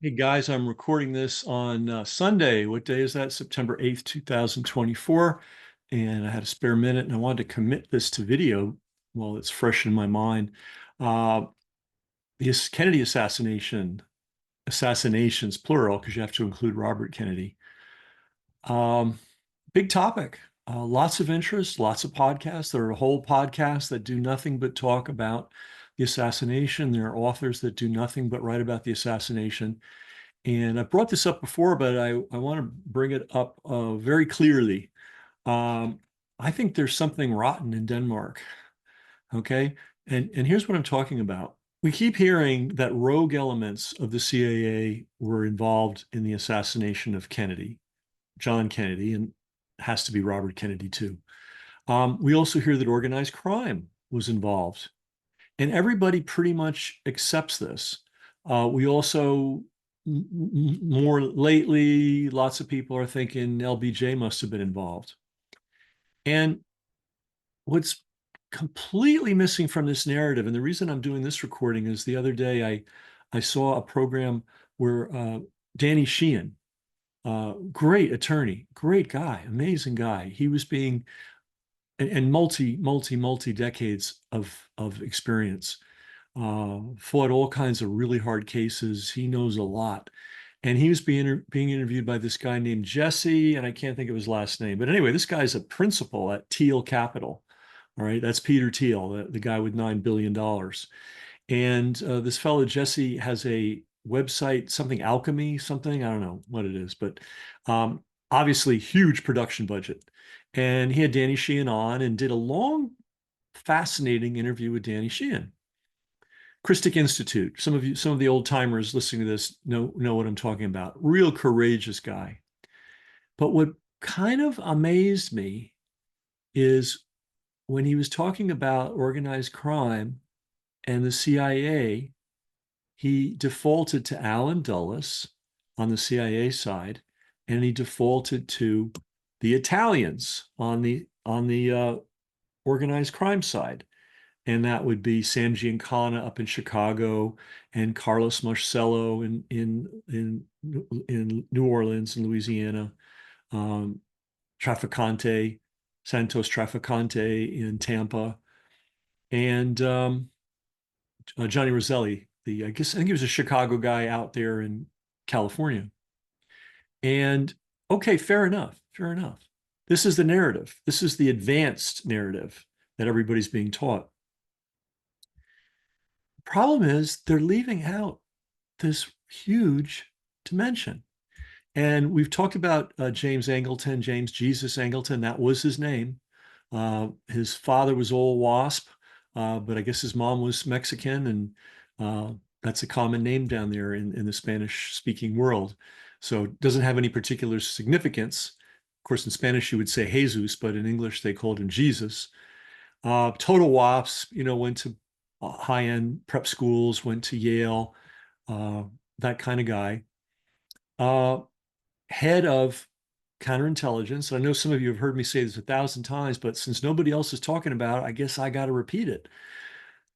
Hey guys, I'm recording this on Sunday. What day is that? September 8th, 2024. And I had a spare minute and I wanted to commit this to video while it's fresh in my mind. Uh, the Kennedy assassinations, plural, because you have to include Robert Kennedy. Um, Big topic. Lots of interest, lots of podcasts. There are whole podcasts that do nothing but talk about the assassination. There are authors that do nothing but write about the assassination. And I've brought this up before, but I want to bring it up very clearly. Um, I think there's something rotten in Denmark. Okay. And here's what I'm talking about. We keep hearing that rogue elements of the CIA were involved in the assassination of Kennedy, John Kennedy, and has to be Robert Kennedy too. We also hear that organized crime was involved, and everybody pretty much accepts this. We also, more lately, lots of people are thinking LBJ must have been involved. And what's completely missing from this narrative, and the reason I'm doing this recording is the other day I saw a program where Danny Sheehan, great attorney, great guy, amazing guy. He was being and multi decades of experience. Fought all kinds of really hard cases. He knows a lot. And he was being interviewed by this guy named Jesse, and I can't think of his last name. But anyway, this guy's a principal at Thiel Capital. All right, that's Peter Thiel, the guy with $9 billion. And this fellow Jesse has a website, something Alchemy, something, I don't know what it is, but obviously huge production budget. And he had Danny Sheehan on and did a long, fascinating interview with Danny Sheehan. Christic Institute. Some of the old timers listening to this know what I'm talking about. Real courageous guy. But what kind of amazed me is when he was talking about organized crime and the CIA, he defaulted to Allen Dulles on the CIA side, and he defaulted to the Italians on the organized crime side. And that would be Sam Giancana up in Chicago and Carlos Marcello in New Orleans and Louisiana, um, Traficante, Santos Traficante in Tampa, and Johnny Roselli. I think he was a Chicago guy out there in California. And okay, fair enough, fair enough. This is the narrative. This is the advanced narrative that everybody's being taught. Problem is, they're leaving out this huge dimension. And we've talked about James Angleton, James Jesus Angleton. That was his name. His father was Old Wasp, but I guess his mom was Mexican, and that's a common name down there in the Spanish-speaking world. So it doesn't have any particular significance. Of course, in Spanish you would say Jesus, but in English they called him Jesus. Total WASP, went to high-end prep schools, went to Yale, uh, that kind of guy. Uh, Head of counterintelligence. I know some of you have heard me say this 1,000 times, but since nobody else is talking about it, I guess I got to repeat it.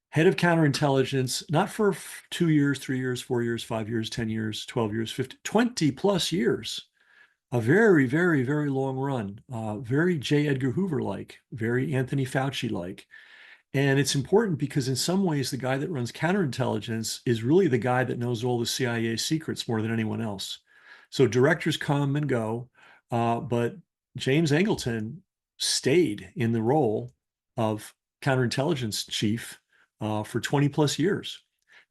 Head of counterintelligence, not for 2 years, 3 years, 4 years, 5 years, 10 years, 12 years, 50, 20 plus years. A very, very, very long run. Very J. Edgar Hoover like, very Anthony Fauci like. And it's important because in some ways, the guy that runs counterintelligence is really the guy that knows all the CIA secrets more than anyone else. So directors come and go, but James Angleton stayed in the role of counterintelligence chief for 20 plus years.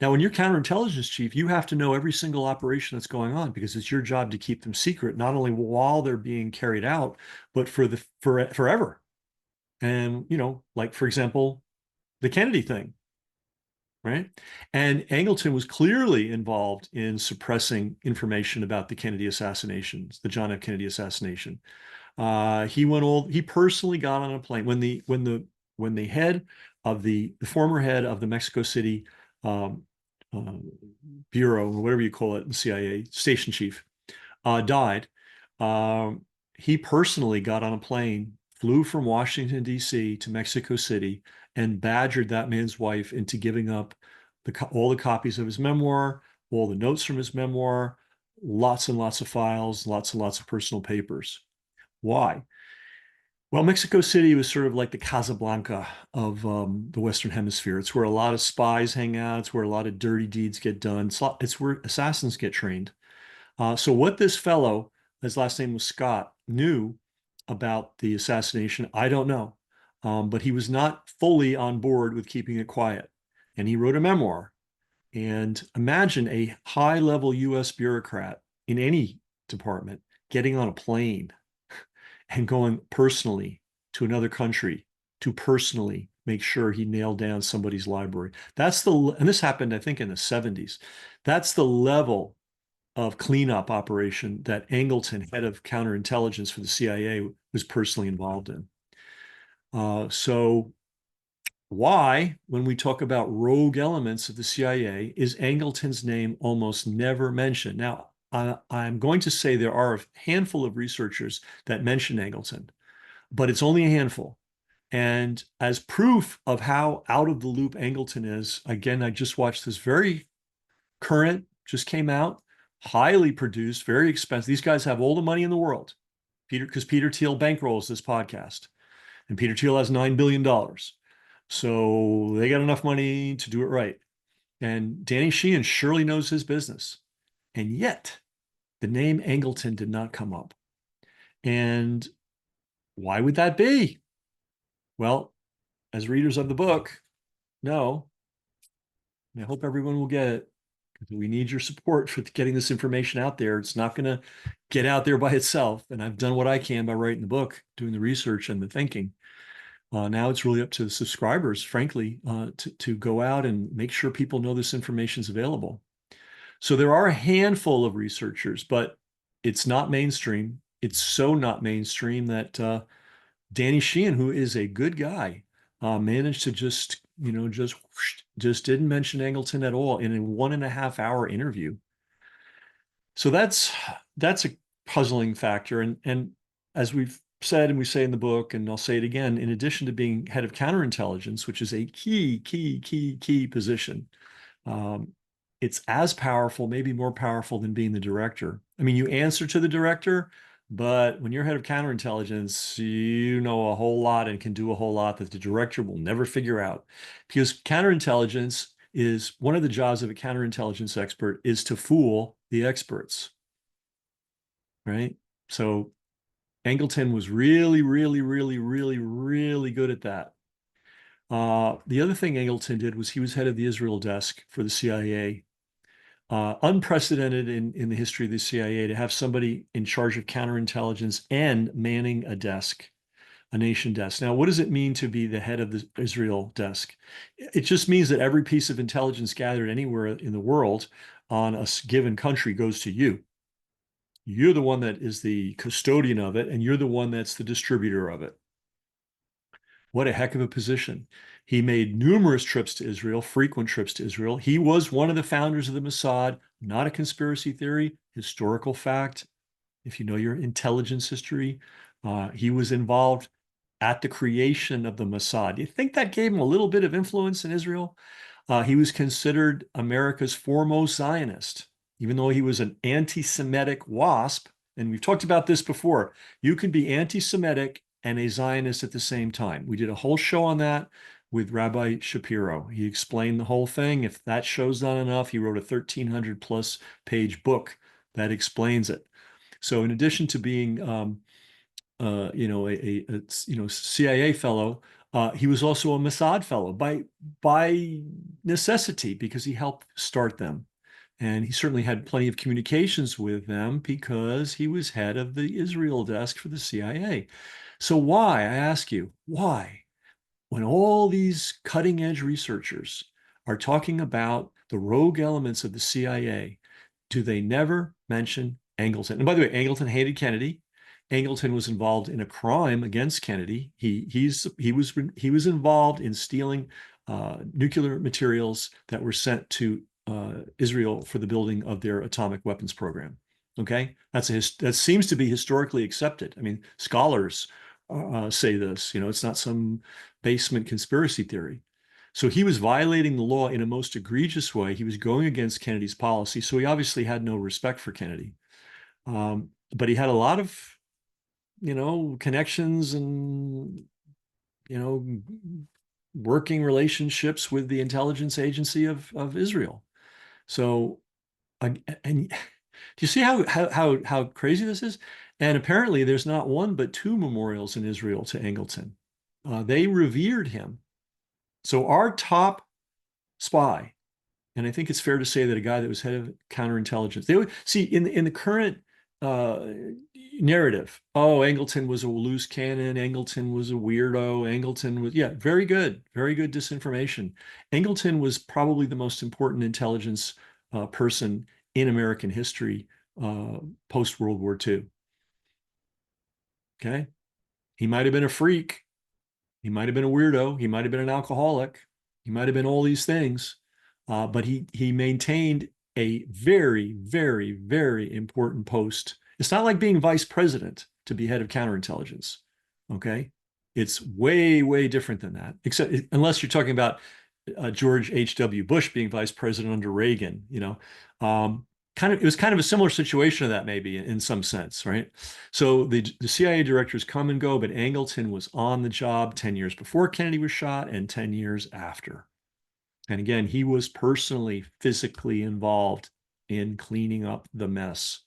Now, when you're counterintelligence chief, you have to know every single operation that's going on because it's your job to keep them secret, not only while they're being carried out, but forever. And, like for example, the Kennedy thing, right? And Angleton was clearly involved in suppressing information about the Kennedy assassinations, the John F. Kennedy assassination. He personally got on a plane when the head of the former head of the Mexico City um, uh, bureau, or whatever you call it, the CIA station chief, died. He personally got on a plane, flew from Washington, D.C. to Mexico City, and badgered that man's wife into giving up all the copies of his memoir, all the notes from his memoir, lots and lots of files, lots and lots of personal papers. Why? Well, Mexico City was sort of like the Casablanca of the Western Hemisphere. It's where a lot of spies hang out. It's where a lot of dirty deeds get done. It's where assassins get trained. So what this fellow, his last name was Scott, knew about the assassination, I don't know. But he was not fully on board with keeping it quiet. And he wrote a memoir. And imagine a high-level US bureaucrat in any department getting on a plane and going personally to another country to personally make sure he nailed down somebody's library. And this happened, I think, in the 70s. That's the level of cleanup operation that Angleton, head of counterintelligence for the CIA, was personally involved in. So why, when we talk about rogue elements of the CIA, is Angleton's name almost never mentioned? Now, I'm going to say there are a handful of researchers that mention Angleton, but it's only a handful. And as proof of how out of the loop Angleton is, again, I just watched this very current, just came out, highly produced, very expensive. These guys have all the money in the world, because Peter Thiel bankrolls this podcast, and Peter Thiel has $9 billion. So they got enough money to do it right. And Danny Sheehan surely knows his business. And yet, the name Angleton did not come up. And why would that be? Well, as readers of the book know, and I hope everyone will get it, because we need your support for getting this information out there. It's not going to get out there by itself. And I've done what I can by writing the book, doing the research and the thinking. Now it's really up to the subscribers, frankly, to go out and make sure people know this information is available. So there are a handful of researchers, but it's not mainstream. It's so not mainstream that Danny Sheehan, who is a good guy, managed to just didn't mention Angleton at all in a 1.5 hour interview. So that's a puzzling factor. And as we've said, and we say in the book, and I'll say it again, in addition to being head of counterintelligence, which is a key position, it's as powerful, maybe more powerful than being the director. I mean, you answer to the director, but when you're head of counterintelligence, you know a whole lot and can do a whole lot that the director will never figure out. Because counterintelligence is one of the jobs of a counterintelligence expert is to fool the experts, right? So Angleton was really good at that. The other thing Angleton did was he was head of the Israel desk for the CIA. Unprecedented in the history of the CIA to have somebody in charge of counterintelligence and manning a desk, a nation desk. Now, what does it mean to be the head of the Israel desk? It just means that every piece of intelligence gathered anywhere in the world on a given country goes to you. You're the one that is the custodian of it, and you're the one that's the distributor of it. What a heck of a position. He made numerous trips to Israel, frequent trips to Israel. He was one of the founders of the Mossad, not a conspiracy theory, historical fact. If you know your intelligence history, he was involved at the creation of the Mossad. Do you think that gave him a little bit of influence in Israel? He was considered America's foremost Zionist, even though he was an anti-Semitic WASP. And we've talked about this before. You can be anti-Semitic and a Zionist at the same time. We did a whole show on that with Rabbi Shapiro. He explained the whole thing. If that show's not enough, he wrote a 1,300 plus page book that explains it. So in addition to being, a CIA fellow, he was also a Mossad fellow by necessity because he helped start them. And he certainly had plenty of communications with them because he was head of the Israel desk for the CIA. So why, I ask you, why, when all these cutting edge researchers are talking about the rogue elements of the CIA, do they never mention Angleton? And by the way, Angleton hated Kennedy. Angleton was involved in a crime against Kennedy. He was involved in stealing nuclear materials that were sent to Israel for the building of their atomic weapons program. Okay, that seems to be historically accepted. I mean, scholars say this. It's not some basement conspiracy theory. So he was violating the law in a most egregious way. He was going against Kennedy's policy. So he obviously had no respect for Kennedy. But he had a lot of, connections and, you know, working relationships with the intelligence agency of Israel. So, and do you see how crazy this is? And apparently, there's not one but two memorials in Israel to Angleton. They revered him. So our top spy, and I think it's fair to say that a guy that was head of counterintelligence, they would see in the current uh, narrative. Oh, Angleton was a loose cannon. Angleton was a weirdo. Angleton was, yeah, very good disinformation. Angleton was probably the most important intelligence person in American history post World War II. Okay, he might have been a freak. He might have been a weirdo. He might have been an alcoholic. He might have been all these things, but he maintained a very, very, very important post. It's not like being vice president to be head of counterintelligence. Okay, it's way, way different than that. Except unless you're talking about George H.W. Bush being vice president under Reagan. It was kind of a similar situation to that maybe in some sense, right? So the CIA directors come and go, but Angleton was on the job 10 years before Kennedy was shot and 10 years after. And again, he was personally, physically involved in cleaning up the mess.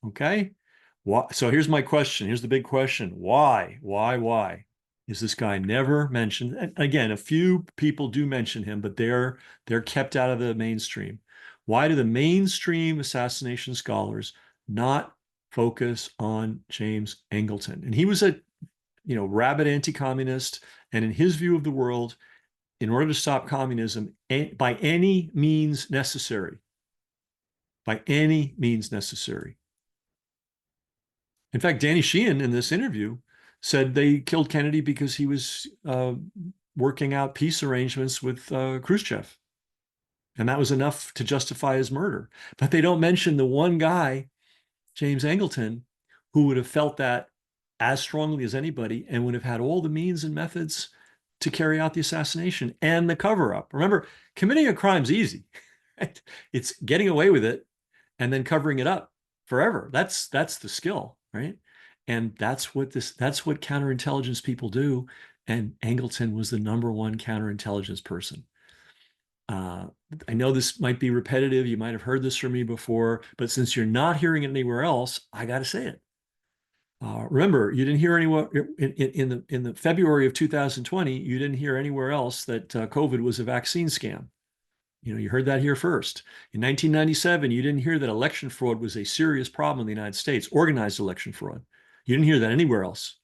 Okay. So here's my question. Here's the big question. Why is this guy never mentioned? And again, a few people do mention him, but they're kept out of the mainstream. Why do the mainstream assassination scholars not focus on James Angleton? And he was a, rabid anti-communist, and in his view of the world, in order to stop communism, by any means necessary, by any means necessary. In fact, Danny Sheehan in this interview said they killed Kennedy because he was working out peace arrangements with Khrushchev. And that was enough to justify his murder. But they don't mention the one guy, James Angleton, who would have felt that as strongly as anybody and would have had all the means and methods to carry out the assassination and the cover up. Remember, committing a crime's easy. Right? It's getting away with it and then covering it up forever. That's the skill, right? And that's what counterintelligence people do. And Angleton was the number one counterintelligence person. I know this might be repetitive. You might have heard this from me before, but since you're not hearing it anywhere else, I got to say it. Remember, you didn't hear anywhere in the February of 2020. You didn't hear anywhere else that COVID was a vaccine scam. You heard that here first. In 1997, you didn't hear that election fraud was a serious problem in the United States, organized election fraud. You didn't hear that anywhere else.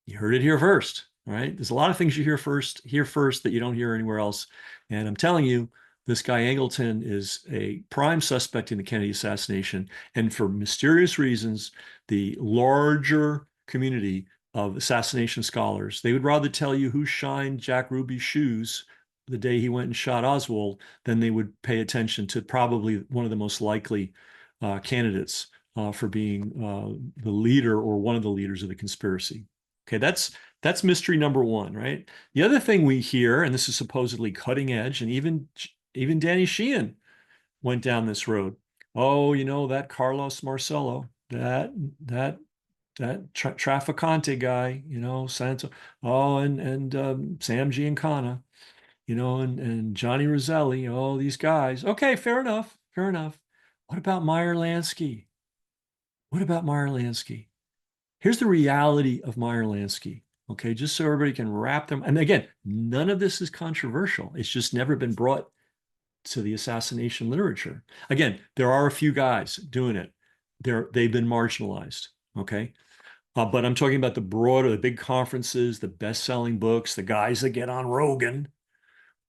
You heard it here first, right? There's a lot of things you hear first that you don't hear anywhere else. And I'm telling you, this guy Angleton is a prime suspect in the Kennedy assassination. And for mysterious reasons, the larger community of assassination scholars, they would rather tell you who shined Jack Ruby's shoes the day he went and shot Oswald than they would pay attention to probably one of the most likely candidates for being the leader or one of the leaders of the conspiracy. Okay, that's mystery number one, right? The other thing we hear, and this is supposedly cutting edge, and even Danny Sheehan went down this road. Oh, that Carlos Marcello, that Trafficante guy, Santo. Oh, and Sam Giancana, and Johnny Roselli. Oh, these guys. Okay, fair enough, fair enough. What about Meyer Lansky? What about Meyer Lansky? Here's the reality of Meyer Lansky. Okay, just so everybody can wrap them. And again, none of this is controversial. It's just never been brought to the assassination literature. Again, there are a few guys doing it. They've been marginalized. Okay, but I'm talking about the big conferences, the best-selling books, the guys that get on Rogan.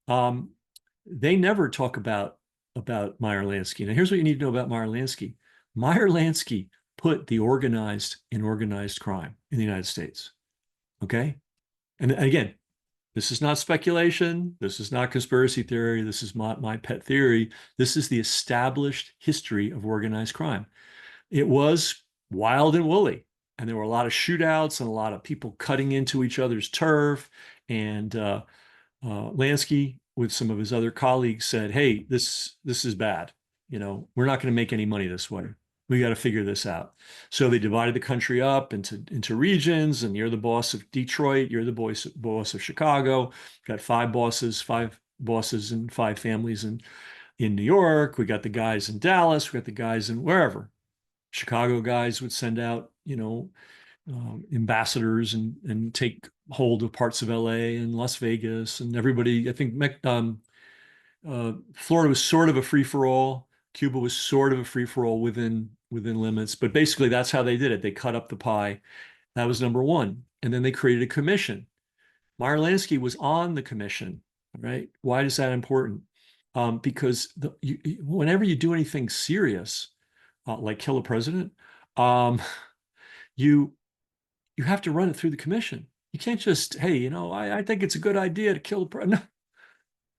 They never talk about Meyer Lansky. Now, here's what you need to know about Meyer Lansky. Meyer Lansky put the organized in organized crime in the United States. Okay. And again, this is not speculation. This is not conspiracy theory. This is my pet theory. This is the established history of organized crime. It was wild and woolly, and there were a lot of shootouts and a lot of people cutting into each other's turf and Lansky, with some of his other colleagues, said, "Hey, this is bad. We're not going to make any money this way. We got to figure this out." So they divided the country up into regions, and you're the boss of Detroit, you're the boss of Chicago. Got five bosses and five families in New York. We got the guys in Dallas. We got the guys in wherever. Chicago guys would send out, ambassadors and take hold of parts of LA and Las Vegas and everybody. I think Florida was sort of a free for all. Cuba was sort of a free for all within limits, but basically that's how they did it. They cut up the pie. That was number one, and then they created a commission. Meyer Lansky was on the commission, right? Why is that important? Because whenever you do anything serious, like kill a president, um, you you have to run it through the commission. You can't just, hey, I think it's a good idea to kill the president.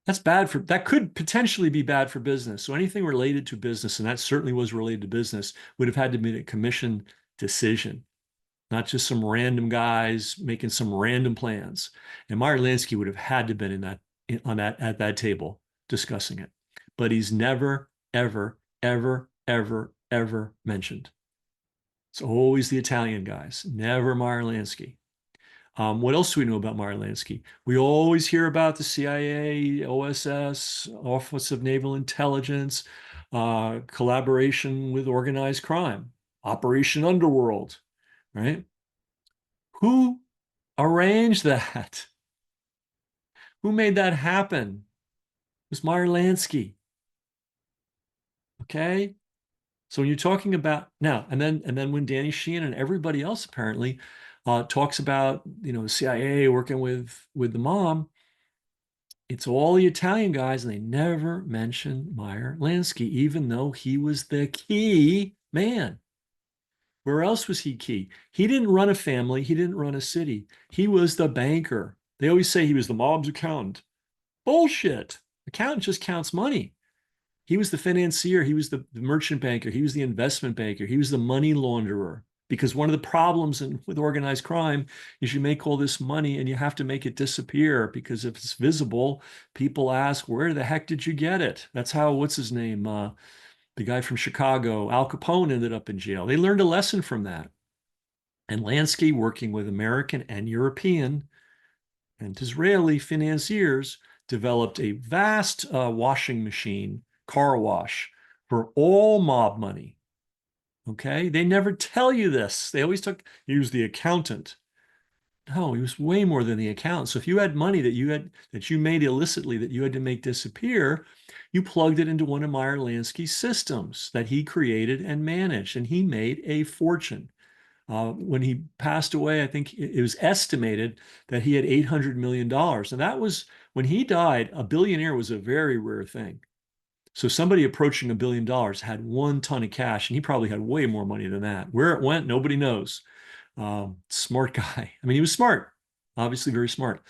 No, that could potentially be bad for business. So anything related to business, and that certainly was related to business, would have had to be a commission decision, not just some random guys making some random plans. And Meyer Lansky would have had to have been at that table discussing it. But he's never, ever, ever, ever, ever mentioned. It's always the Italian guys, never Meyer Lansky. What else do we know about Meyer Lansky? We always hear about the CIA, OSS, Office of Naval Intelligence, collaboration with organized crime, Operation Underworld, right? Who arranged that? Who made that happen? It was Meyer Lansky. Okay. So when you're talking about now, and then when Danny Sheehan and everybody else apparently talks about the CIA working with the mom, it's all the Italian guys, and they never mention Meyer Lansky, even though he was the key man. Where else was he key? He didn't run a family. He didn't run a city. He was the banker. They always say he was the mob's accountant. Bullshit. Accountant just counts money. He was the financier. He was the merchant banker. He was the investment banker. He was the money launderer. Because one of the problems with organized crime is you make all this money and you have to make it disappear, because if it's visible, people ask, where the heck did you get it? That's how, what's his name? The guy from Chicago, Al Capone, ended up in jail. They learned a lesson from that. And Lansky, working with American and European and Israeli financiers, developed a vast washing machine, car wash, for all mob money. Okay, they never tell you this. They always he was the accountant. No, he was way more than the accountant. So if you had money that you made illicitly that you had to make disappear, you plugged it into one of Meyer Lansky's systems that he created and managed, and he made a fortune. When he passed away, I think it was estimated that he had $800 million. And that was, when he died, a billionaire was a very rare thing. So somebody approaching $1 billion had 1 ton of cash, and he probably had way more money than that. Where it went, nobody knows. Smart guy. I mean, he was smart, obviously very smart.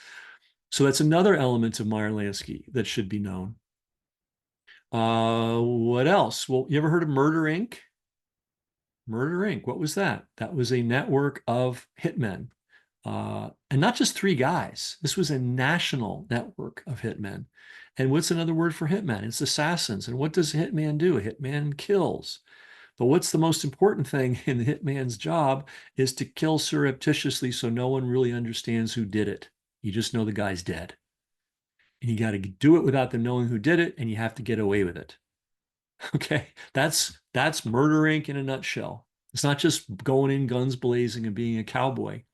So that's another element of Meyer Lansky that should be known. What else? Well, you ever heard of Murder Inc.? Murder Inc. What was that? That was a network of hitmen. And not just 3 guys. This was a national network of hitmen. And what's another word for hitman? It's assassins. And what does a hitman do? A hitman kills. But what's the most important thing in the hitman's job is to kill surreptitiously, so no one really understands who did it. You just know the guy's dead. And you got to do it without them knowing who did it, and you have to get away with it. Okay, that's Murder Inc. in a nutshell. It's not just going in guns blazing and being a cowboy.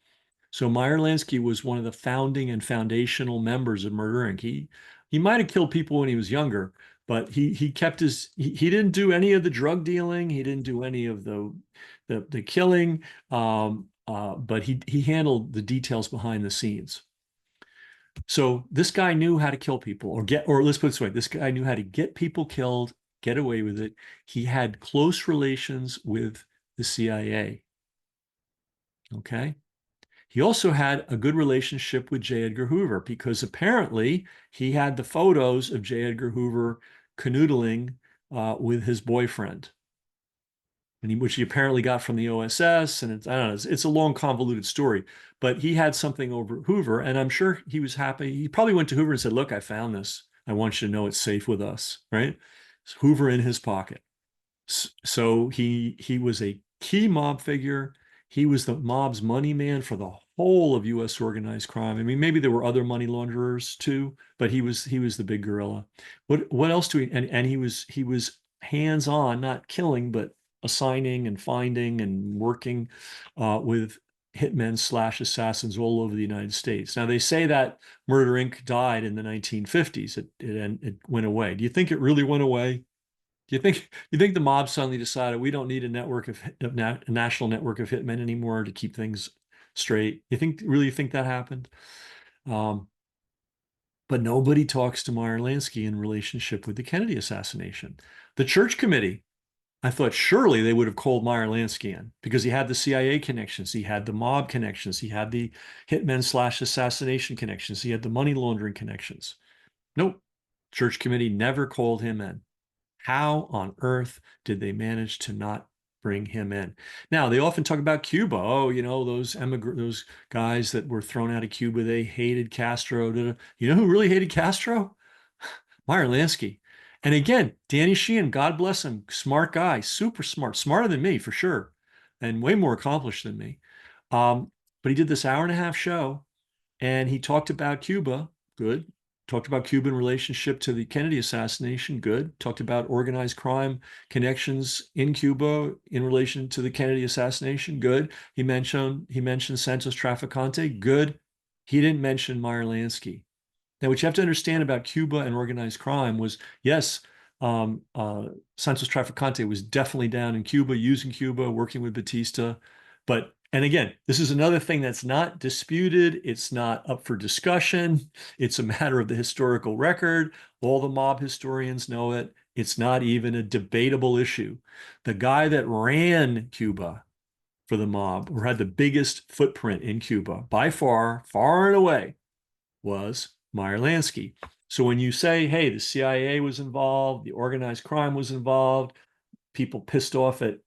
So Meyer Lansky was one of the founding and foundational members of Murder Inc. He might have killed people when he was younger, but he kept he didn't do any of the drug dealing. He didn't do any of the killing, but he handled the details behind the scenes. So this guy knew how to kill people, or let's put it this way, this guy knew how to get people killed, get away with it. He had close relations with the CIA. Okay. He also had a good relationship with J. Edgar Hoover, because apparently he had the photos of J. Edgar Hoover canoodling with his boyfriend. which he apparently got from the OSS. And I don't know, it's a long, convoluted story. But he had something over Hoover, and I'm sure he was happy. He probably went to Hoover and said, "Look, I found this. I want you to know it's safe with us." Right? So Hoover in his pocket. So he was a key mob figure. He was the mob's money man for the whole of U.S. organized crime. I mean, maybe there were other money launderers too, but he was the big gorilla. What else do we? And he was hands on, not killing, but assigning and finding and working with hitmen slash assassins all over the United States. Now they say that Murder Inc. died in the 1950s. It went away. Do you think it really went away? Do you think the mob suddenly decided we don't need a network a national network of hitmen anymore to keep things straight? You think that happened? Um, but nobody talks to Meyer Lansky in relationship with the Kennedy assassination. The Church Committee, I thought surely they would have called Meyer Lansky in because he had the CIA connections, he had the mob connections, he had the hitmen slash assassination connections, he had the money laundering connections. Nope. Church Committee never called him in. How on earth did they manage to not bring him in? Now, they often talk about Cuba. Oh, those guys that were thrown out of Cuba, they hated Castro. You know who really hated Castro? Meyer Lansky. And again, Danny Sheehan, God bless him, smart guy, super smart, smarter than me for sure, and way more accomplished than me. But he did this hour-and-a-half show, and he talked about Cuba. Good. Talked about Cuba in relationship to the Kennedy assassination. Good. Talked about organized crime connections in Cuba in relation to the Kennedy assassination. Good. He mentioned Santos Traficante. Good. He didn't mention Meyer Lansky. Now, what you have to understand about Cuba and organized crime was, yes, Santos Traficante was definitely down in Cuba, using Cuba, working with Batista. And again, this is another thing that's not disputed. It's not up for discussion. It's a matter of the historical record. All the mob historians know it. It's not even a debatable issue. The guy that ran Cuba for the mob, or had the biggest footprint in Cuba by far, far and away, was Meyer Lansky. So when you say, hey, the CIA was involved, the organized crime was involved, people pissed off at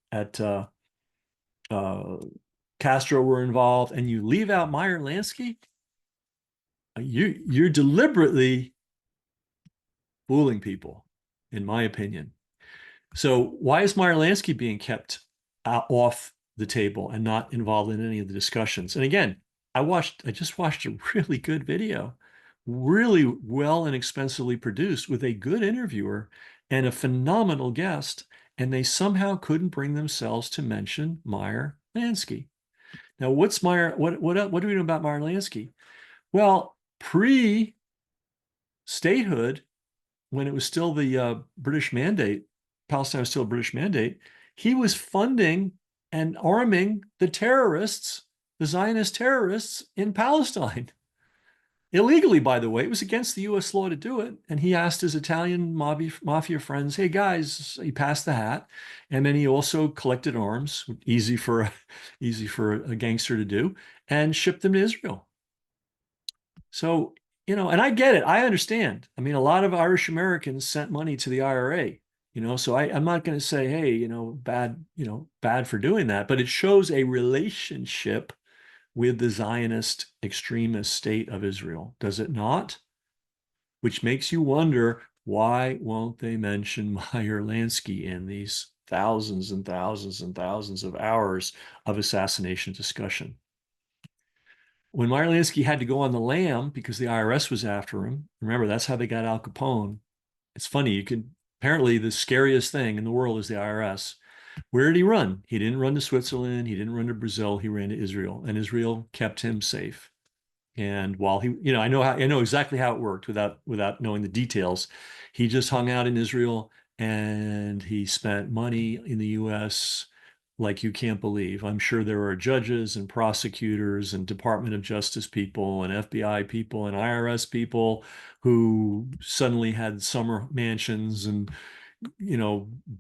Castro were involved, and you leave out Meyer Lansky, you're deliberately fooling people, in my opinion. So why is Meyer Lansky being kept off the table and not involved in any of the discussions? And again, I just watched a really good video, really well and expensively produced with a good interviewer and a phenomenal guest, and they somehow couldn't bring themselves to mention Meyer Lansky. Now, what do we know about Meyer Lansky? Well, pre-statehood, when it was still the British mandate, Palestine was still a British mandate, he was funding and arming the terrorists, the Zionist terrorists in Palestine. Illegally, by the way. It was against the US law to do it. And he asked his Italian mafia friends, hey guys, he passed the hat. And then he also collected arms, easy for a gangster to do, and shipped them to Israel. So, and I get it. I understand. I mean, a lot of Irish Americans sent money to the IRA, so I'm not going to say, hey, bad for doing that, but it shows a relationship with the Zionist extremist state of Israel, does it not? Which makes you wonder, why won't they mention Meyer Lansky in these thousands and thousands and thousands of hours of assassination discussion? When Meyer Lansky had to go on the lam because the IRS was after him, remember, that's how they got Al Capone. It's funny, apparently the scariest thing in the world is the IRS. Where did he run? He didn't run to Switzerland. He didn't run to Brazil. He ran to Israel, and Israel kept him safe. And while I know exactly how it worked without knowing the details. He just hung out in Israel, and he spent money in the U.S. like you can't believe. I'm sure there are judges and prosecutors and Department of Justice people and FBI people and IRS people who suddenly had summer mansions and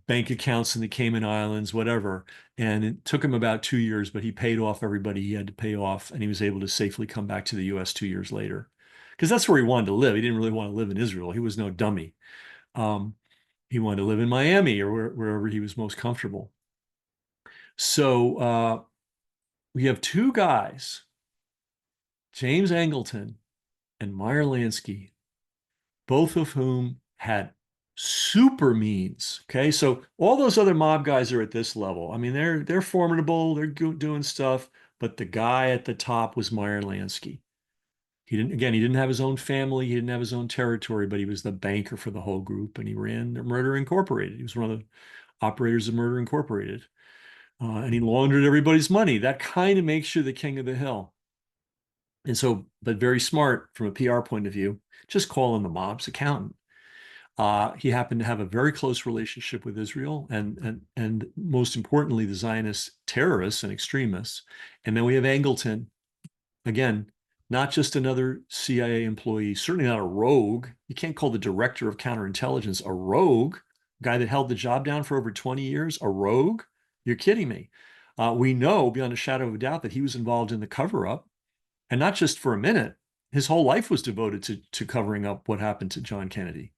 bank accounts in the Cayman Islands, whatever. And it took him about 2 years, but he paid off everybody he had to pay off, and he was able to safely come back to the US 2 years later. Because that's where he wanted to live. He didn't really want to live in Israel. He was no dummy. He wanted to live in Miami or wherever he was most comfortable. So we have two guys, James Angleton and Meyer Lansky, both of whom had super means. Okay, so all those other mob guys are at this level. I mean, they're formidable. They're doing stuff, but the guy at the top was Meyer Lansky. He didn't have his own family. He didn't have his own territory, but he was the banker for the whole group, and he ran Murder Incorporated. He was one of the operators of Murder Incorporated, and he laundered everybody's money. That kind of makes you the king of the hill. And so, but very smart from a PR point of view, just call him the mob's accountant. He happened to have a very close relationship with Israel and most importantly, the Zionist terrorists and extremists. And then we have Angleton, again, not just another CIA employee, certainly not a rogue. You can't call the director of counterintelligence a rogue, guy that held the job down for over 20 years, a rogue. You're kidding me. We know beyond a shadow of a doubt that he was involved in the cover up, and not just for a minute. His whole life was devoted to covering up what happened to John Kennedy.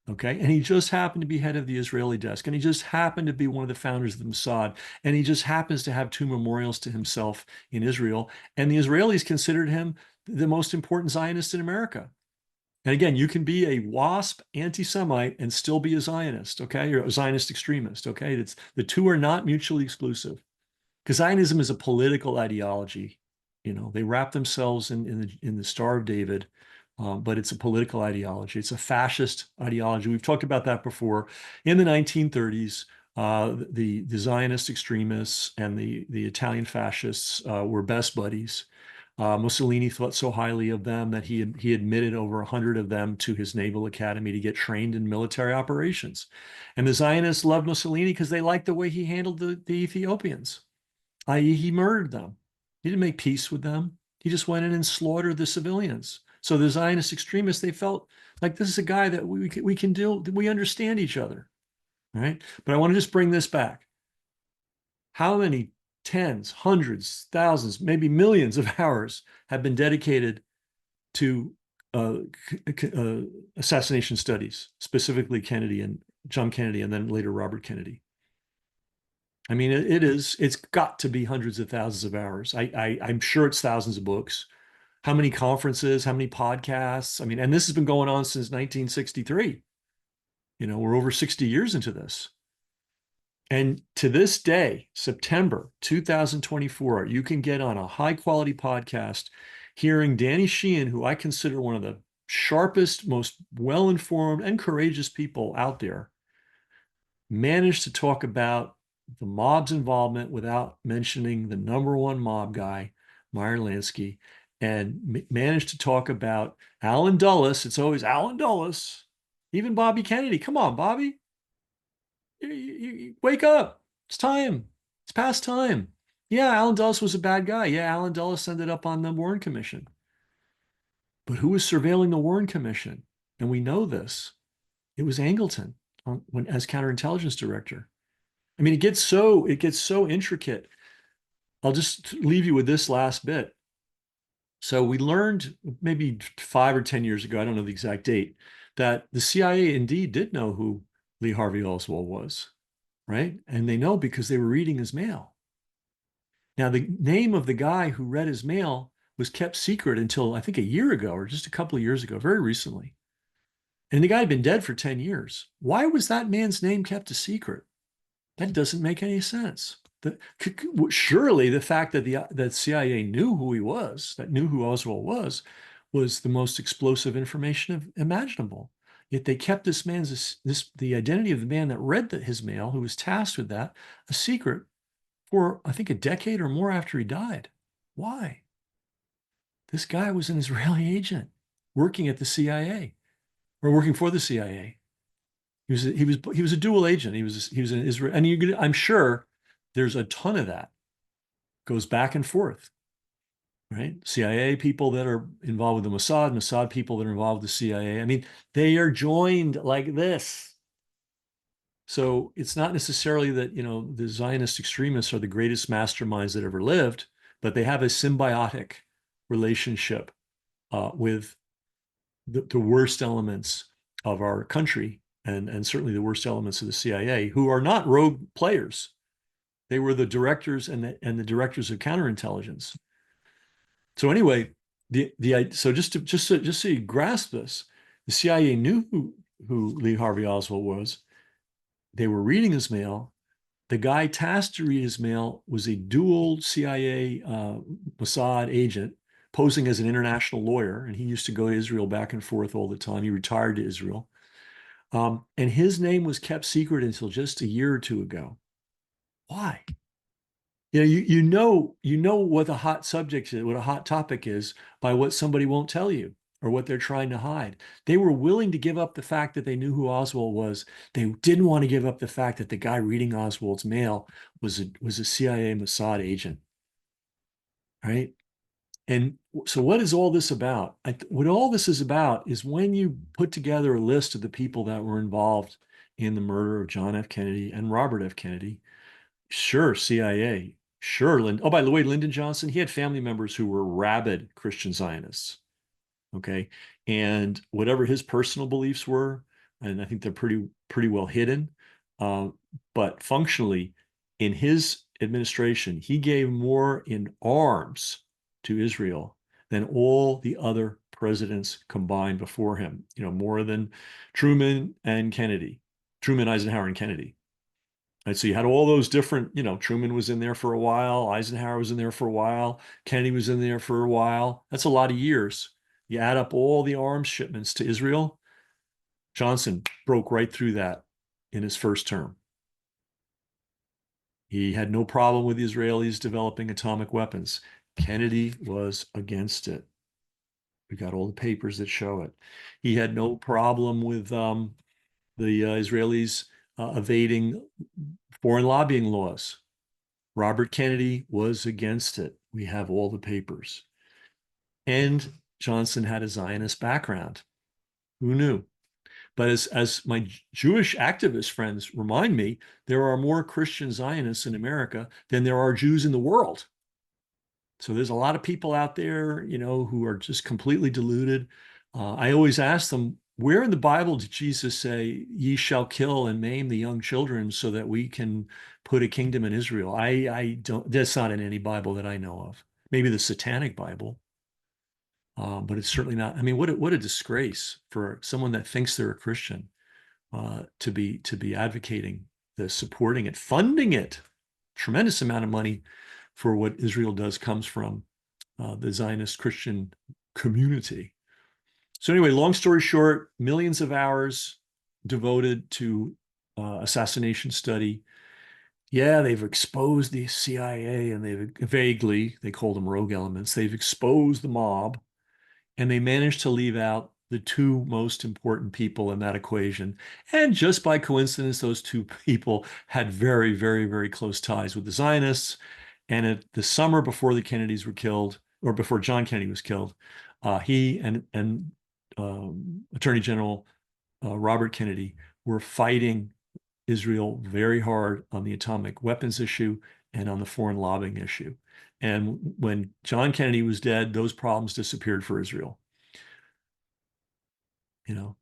Okay. And he just happened to be head of the Israeli desk. And he just happened to be one of the founders of the Mossad. And he just happens to have two memorials to himself in Israel. And the Israelis considered him the most important Zionist in America. And again, you can be a WASP anti-Semite and still be a Zionist, okay? You're a Zionist extremist, okay? The two are not mutually exclusive. Because Zionism is a political ideology. You know, they wrap themselves in the Star of David, but it's a political ideology. It's a fascist ideology. We've talked about that before. In the 1930s, the Zionist extremists and the Italian fascists were best buddies. Mussolini thought so highly of them that he admitted over 100 of them to his naval academy to get trained in military operations. And the Zionists loved Mussolini because they liked the way he handled the Ethiopians, i.e., he murdered them. He didn't make peace with them. He just went in and slaughtered the civilians. So the Zionist extremists, they felt like this is a guy that we can deal, we understand each other, right? But I want to just bring this back. How many tens, hundreds, thousands, maybe millions of hours have been dedicated to assassination studies, specifically Kennedy and John Kennedy, and then later Robert Kennedy? I mean, it's got to be hundreds of thousands of hours. I'm sure it's thousands of books. How many conferences, how many podcasts? I mean, and this has been going on since 1963. You know, we're over 60 years into this. And to this day, September 2024, you can get on a high quality podcast hearing Danny Sheehan, who I consider one of the sharpest, most well informed, and courageous people out there, manage to talk about the mob's involvement without mentioning the number one mob guy, Meyer Lansky, and managed to talk about Allen Dulles. It's always Allen Dulles, even Bobby Kennedy. Come on, Bobby, you wake up. It's time. It's past time. Yeah, Allen Dulles was a bad guy. Yeah, Allen Dulles ended up on the Warren Commission. But who was surveilling the Warren Commission? And we know this. It was Angleton as counterintelligence director. I mean, it gets so intricate. I'll just leave you with this last bit. So we learned maybe 5 or 10 years ago, I don't know the exact date, that the CIA indeed did know who Lee Harvey Oswald was, right? And they know because they were reading his mail. Now, the name of the guy who read his mail was kept secret until I think a year ago or just a couple of years ago, very recently. And the guy had been dead for 10 years. Why was that man's name kept a secret? That doesn't make any sense. Surely the fact that the CIA knew who he was, that knew who Oswald was the most explosive information imaginable. Yet they kept the identity of the man that read his mail, who was tasked with that, a secret for I think a decade or more after he died. Why? This guy was an Israeli agent working at the CIA or working for the CIA. He was a dual agent. He was an Israel, and I'm sure there's a ton of that goes back and forth, right? CIA people that are involved with the Mossad, Mossad people that are involved with the CIA. I mean, they are joined like this. So it's not necessarily that, you know, the Zionist extremists are the greatest masterminds that ever lived, but they have a symbiotic relationship with the worst elements of our country and certainly the worst elements of the CIA, who are not rogue players. They were the directors and the directors of counterintelligence. So anyway, so just so you grasp this, the CIA knew who Lee Harvey Oswald was. They were reading his mail. The guy tasked to read his mail was a dual CIA Mossad agent posing as an international lawyer, and he used to go to Israel back and forth all the time. He retired to Israel. And his name was kept secret until just a year or two ago. Why? You know what a hot subject is, what a hot topic is by what somebody won't tell you or what they're trying to hide. They were willing to give up the fact that they knew who Oswald was. They didn't want to give up the fact that the guy reading Oswald's mail was a CIA Mossad agent, right? And so what is all this about? What all this is about is when you put together a list of the people that were involved in the murder of John F. Kennedy and Robert F. Kennedy. Sure, CIA. Sure, Oh, by the way, Lyndon Johnson, he had family members who were rabid Christian Zionists. Okay. And whatever his personal beliefs were, and I think they're pretty well hidden. Uh, but functionally, in his administration, he gave more in arms to Israel than all the other presidents combined before him, more than Truman and Kennedy, Truman, Eisenhower, and Kennedy. Right, so you had all those different, Truman was in there for a while, Eisenhower was in there for a while, Kennedy was in there for a while. That's a lot of years. You add up all the arms shipments to Israel, Johnson broke right through that in his first term. He had no problem with the Israelis developing atomic weapons. Kennedy was against it. We got all the papers that show it. He had no problem with the Israelis evading foreign lobbying laws. Robert Kennedy was against it. We have all the papers. And Johnson had a Zionist background. Who knew? But as my Jewish activist friends remind me, there are more Christian Zionists in America than there are Jews in the world. So there's a lot of people out there, who are just completely deluded. I always ask them, where in the Bible did Jesus say, "Ye shall kill and maim the young children so that we can put a kingdom in Israel"? I don't. That's not in any Bible that I know of. Maybe the Satanic Bible, but it's certainly not. I mean, what a disgrace for someone that thinks they're a Christian to be advocating this, supporting it, funding it. Tremendous amount of money for what Israel does comes from the Zionist Christian community. So anyway, long story short, millions of hours devoted to assassination study. Yeah, they've exposed the CIA and they call them rogue elements. They've exposed the mob and they managed to leave out the two most important people in that equation. And just by coincidence, those two people had very, very, very close ties with the Zionists. And the summer before the Kennedys were killed, or before John Kennedy was killed, he and Attorney General Robert Kennedy were fighting Israel very hard on the atomic weapons issue and on the foreign lobbying issue. And when John Kennedy was dead, those problems disappeared for Israel. And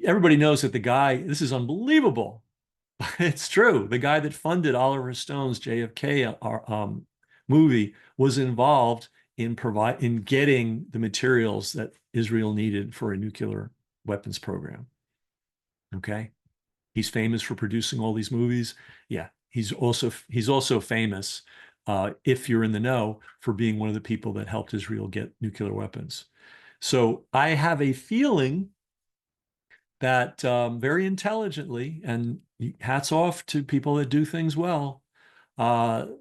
everybody knows that the guy, this is unbelievable. It's true. The guy that funded Oliver Stone's JFK movie was involved in getting the materials that Israel needed for a nuclear weapons program. Okay. He's famous for producing all these movies. Yeah. He's also famous, if you're in the know, for being one of the people that helped Israel get nuclear weapons. So I have a feeling that very intelligently, and hats off to people that do things well, one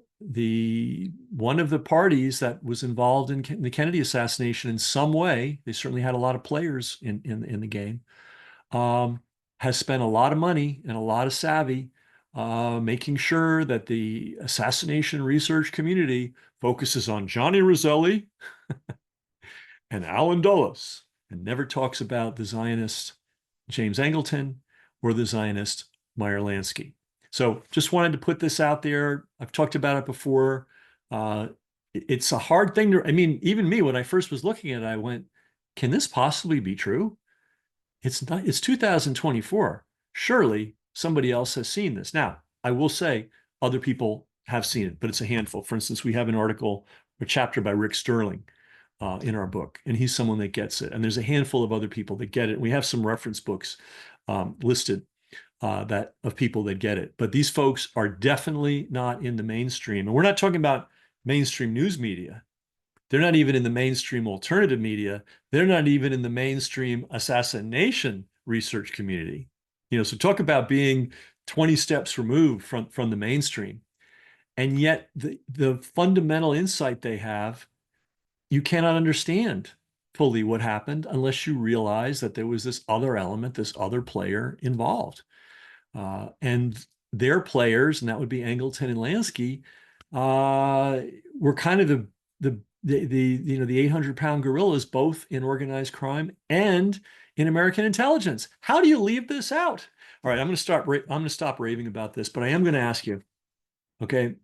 of the parties that was involved in the Kennedy assassination in some way, they certainly had a lot of players in the game, has spent a lot of money and a lot of savvy making sure that the assassination research community focuses on Johnny Roselli and Alan Dulles and never talks about the Zionist James Angleton or the Zionist Meyer Lansky. So just wanted to put this out there. I've talked about it before. It's a hard thing to, I mean, even me, when I first was looking at it, I went, can this possibly be true? It's not, it's 2024. Surely somebody else has seen this. Now, I will say other people have seen it, but it's a handful. For instance, we have an article, a chapter by Rick Sterling in our book, and he's someone that gets it. And there's a handful of other people that get it. We have some reference books listed that of people that get it. But these folks are definitely not in the mainstream. And we're not talking about mainstream news media. They're not even in the mainstream alternative media. They're not even in the mainstream assassination research community. So talk about being 20 steps removed from the mainstream. And yet the fundamental insight they have, you cannot understand fully what happened unless you realize that there was this other element, this other player involved. And their players, and that would be Angleton and Lansky, were kind of the 800-pound gorillas, both in organized crime and in American intelligence. How do you leave this out? All right, I'm going to stop raving about this, but I am going to ask you. Okay,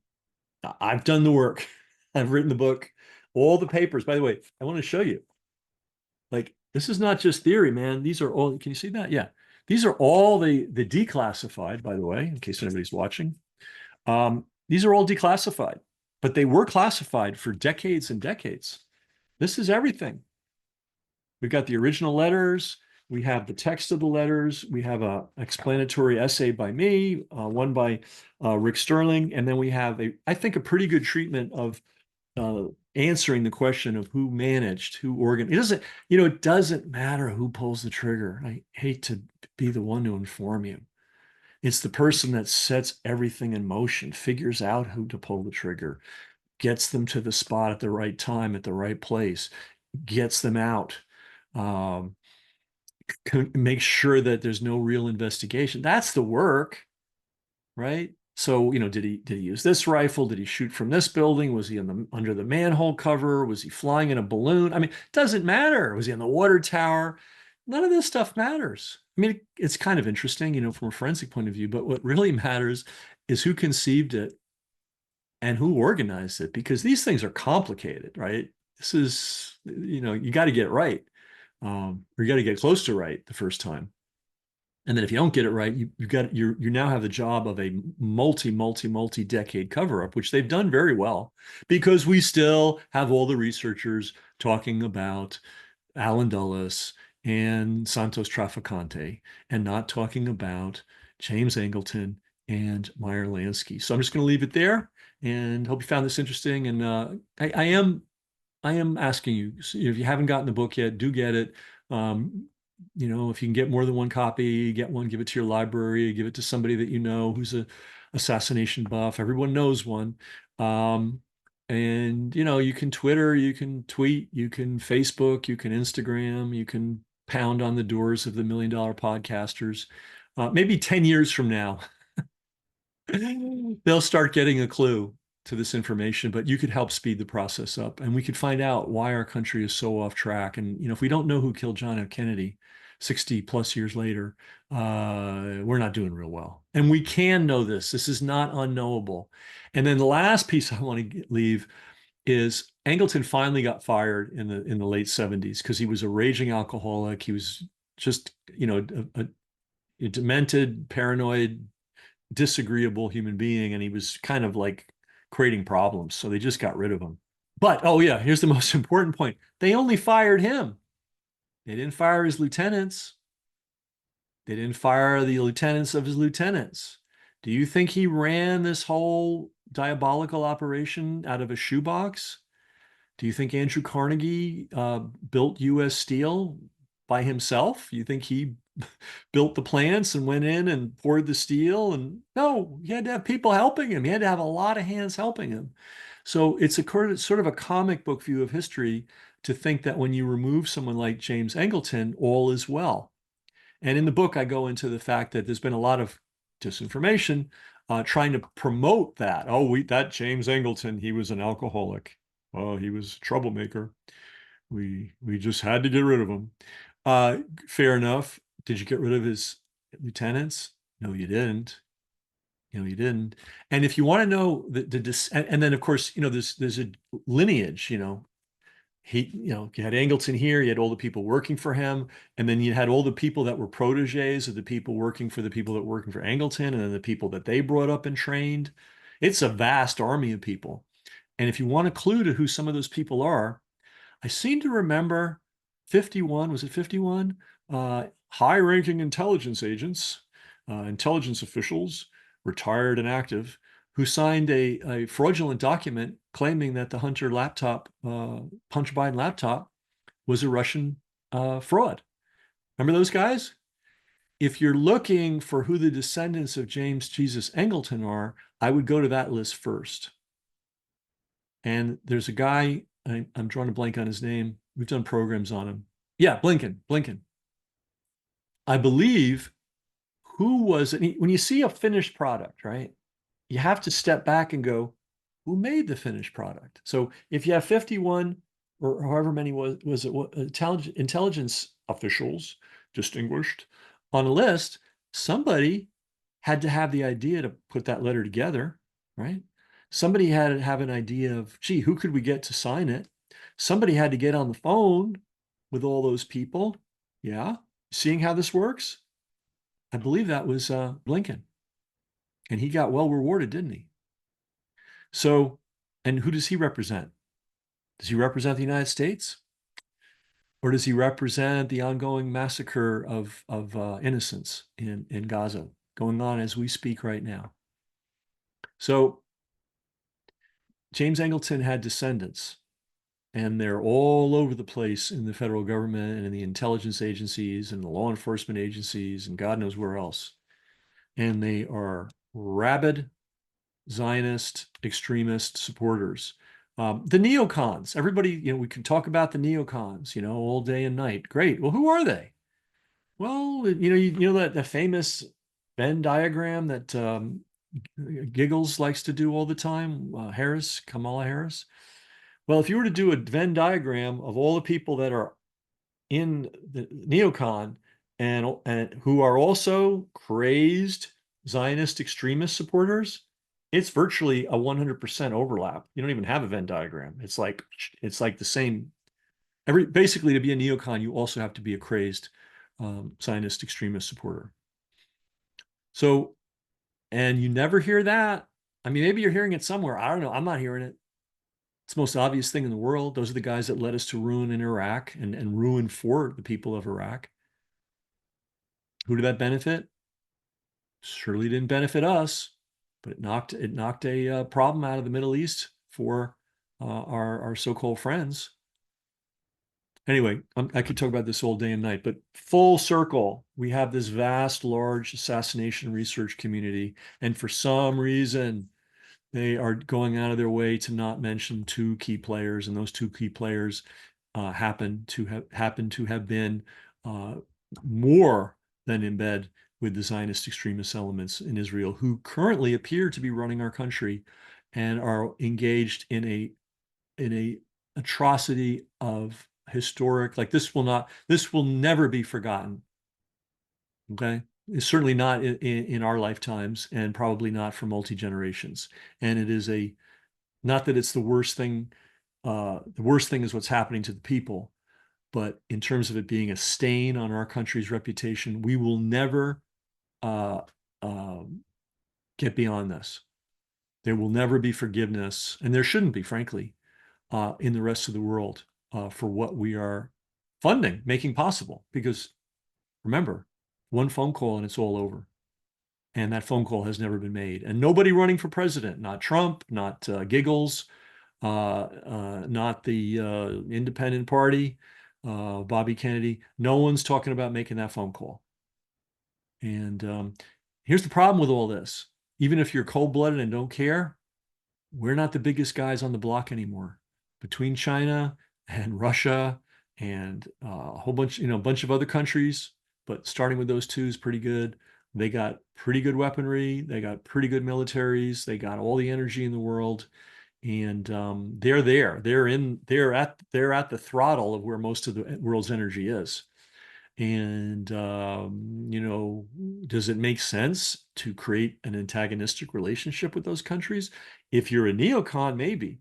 I've done the work. I've written the book, all the papers. By the way, I want to show you. Like, this is not just theory, man. These are all. Can you see that? Yeah, these are all the declassified. By the way, in case anybody's watching. These are all declassified, but they were classified for decades and decades. This is everything. We've got the original letters. We have the text of the letters. We have an explanatory essay by me, one by Rick Sterling. And then we have, I think, a pretty good treatment of answering the question of who managed, who organized. It doesn't matter who pulls the trigger. I hate to be the one to inform you. It's the person that sets everything in motion, figures out who to pull the trigger, gets them to the spot at the right time, at the right place, gets them out, make sure that there's no real investigation. That's the work, right? So, did he use this rifle? Did he shoot from this building? Was he under the manhole cover? Was he flying in a balloon? I mean, it doesn't matter. Was he on the water tower? None of this stuff matters. I mean, it's kind of interesting, from a forensic point of view, but what really matters is who conceived it and who organized it, because these things are complicated, right? This is, you got to get it right, or you got to get close to right the first time. And then if you don't get it right, you now have the job of a multi decade cover up, which they've done very well, because we still have all the researchers talking about Alan Dulles and Santos Trafficante, and not talking about James Angleton and Meyer Lansky. So I'm just going to leave it there, and hope you found this interesting. And I am asking you, if you haven't gotten the book yet, do get it. If you can get more than one copy, get one, give it to your library, give it to somebody that you know who's a assassination buff. Everyone knows one. And you can Twitter, you can tweet, you can Facebook, you can Instagram, you can pound on the doors of the $1 Million Podcasters. Maybe 10 years from now, they'll start getting a clue to this information, but you could help speed the process up, and we could find out why our country is so off track. And if we don't know who killed John F. Kennedy 60 plus years later, we're not doing real well. And we can know this. This is not unknowable. And then the last piece I want to leave is Angleton finally got fired in the late 70s because he was a raging alcoholic. He was just, a demented, paranoid, disagreeable human being, and he was kind of like creating problems. So they just got rid of him. But, oh yeah, here's the most important point. They only fired him. They didn't fire his lieutenants. They didn't fire the lieutenants of his lieutenants. Do you think he ran this whole diabolical operation out of a shoebox? Do you think Andrew Carnegie built U.S. Steel by himself? You think he built the plants and went in and poured the steel? And no, he had to have people helping him. He had to have a lot of hands helping him. So it's sort of a comic book view of history to think that when you remove someone like James Angleton, all is well. And in the book, I go into the fact that there's been a lot of disinformation trying to promote that. Oh, that James Angleton, he was an alcoholic. Oh, he was a troublemaker. We just had to get rid of him. Fair enough. Did you get rid of his lieutenants? No, you didn't. You didn't. And if you want to know and then of course, there's a lineage. you had Angleton here, you had all the people working for him, and then you had all the people that were proteges of the people working for the people that were working for Angleton, and then the people that they brought up and trained. It's a vast army of people. And if you want a clue to who some of those people are, I seem to remember 51, was it 51? High-ranking intelligence agents, intelligence officials, retired and active, who signed a fraudulent document claiming that the Hunter laptop, Hunter Biden laptop, was a Russian fraud. Remember those guys? If you're looking for who the descendants of James Jesus Angleton are, I would go to that list first. And there's a guy, I'm drawing a blank on his name. We've done programs on him. Yeah, Blinken. I believe who was it? When you see a finished product, right? You have to step back and go, who made the finished product? So if you have 51 or however many was it intelligence officials distinguished on a list, somebody had to have the idea to put that letter together, right? Somebody had to have an idea of, gee, who could we get to sign it? Somebody had to get on the phone with all those people. Yeah. Seeing how this works? I believe that was Blinken. And he got well rewarded, didn't he? So, and who does he represent? Does he represent the United States? Or does he represent the ongoing massacre of innocents in Gaza going on as we speak right now? So James Angleton had descendants, and they're all over the place in the federal government and in the intelligence agencies and the law enforcement agencies and God knows where else. And they are rabid Zionist extremist supporters. The neocons, everybody, we can talk about the neocons, all day and night. Great. Well, who are they? Well, you know that the famous Venn diagram that Giggles likes to do all the time, Kamala Harris. Well, if you were to do a Venn diagram of all the people that are in the neocon and who are also crazed Zionist extremist supporters, it's virtually a 100% overlap. You don't even have a Venn diagram. It's like the same. Basically, to be a neocon, you also have to be a crazed Zionist extremist supporter. So, and you never hear that. I mean, maybe you're hearing it somewhere. I don't know. I'm not hearing it. It's the most obvious thing in the world. Those are the guys that led us to ruin in Iraq and ruin for the people of Iraq. Who did that benefit? Surely didn't benefit us, but it knocked a problem out of the Middle East for our so-called friends. Anyway, I could talk about this all day and night, but full circle, we have this vast, large assassination research community, and for some reason, they are going out of their way to not mention two key players, and those two key players happen to have been more than in bed with the Zionist extremist elements in Israel, who currently appear to be running our country and are engaged in a atrocity of historic, like this will never be forgotten. Okay. It's certainly not in our lifetimes and probably not for multi-generations. And it is not that it's the worst thing. The worst thing is what's happening to the people. But in terms of it being a stain on our country's reputation, we will never uh, get beyond this. There will never be forgiveness, and there shouldn't be, frankly, in the rest of the world for what we are funding, making possible. Because remember, one phone call and it's all over. And that phone call has never been made. And nobody running for president, not Trump, not Giggles, not the Independent Party, Bobby Kennedy. No one's talking about making that phone call. And here's the problem with all this. Even if you're cold-blooded and don't care, we're not the biggest guys on the block anymore. Between China and Russia and a whole bunch of other countries, but starting with those two is pretty good. They got pretty good weaponry. They got pretty good militaries. They got all the energy in the world, and they're there. They're at the throttle of where most of the world's energy is. And does it make sense to create an antagonistic relationship with those countries? If you're a neocon, maybe,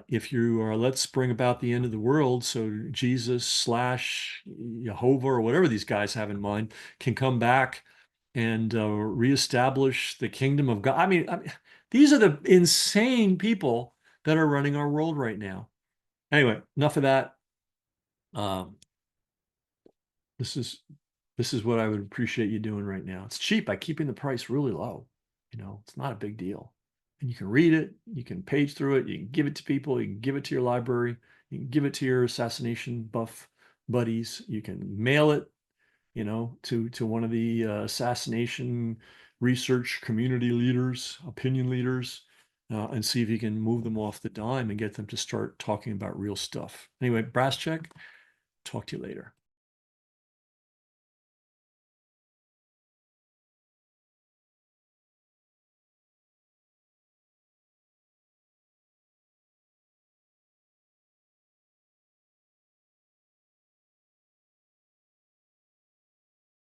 If you are, let's bring about the end of the world so Jesus slash Jehovah or whatever these guys have in mind can come back and reestablish the kingdom of God. I mean, these are the insane people that are running our world right now. Anyway, enough of that. Um, this is this is what I would appreciate you doing right now. It's cheap by keeping the price really low. It's not a big deal. And you can read it, you can page through it, you can give it to people, you can give it to your library, you can give it to your assassination buff buddies, you can mail it, to one of the assassination research community leaders, opinion leaders, and see if you can move them off the dime and get them to start talking about real stuff. Anyway, brass check. Talk to you later.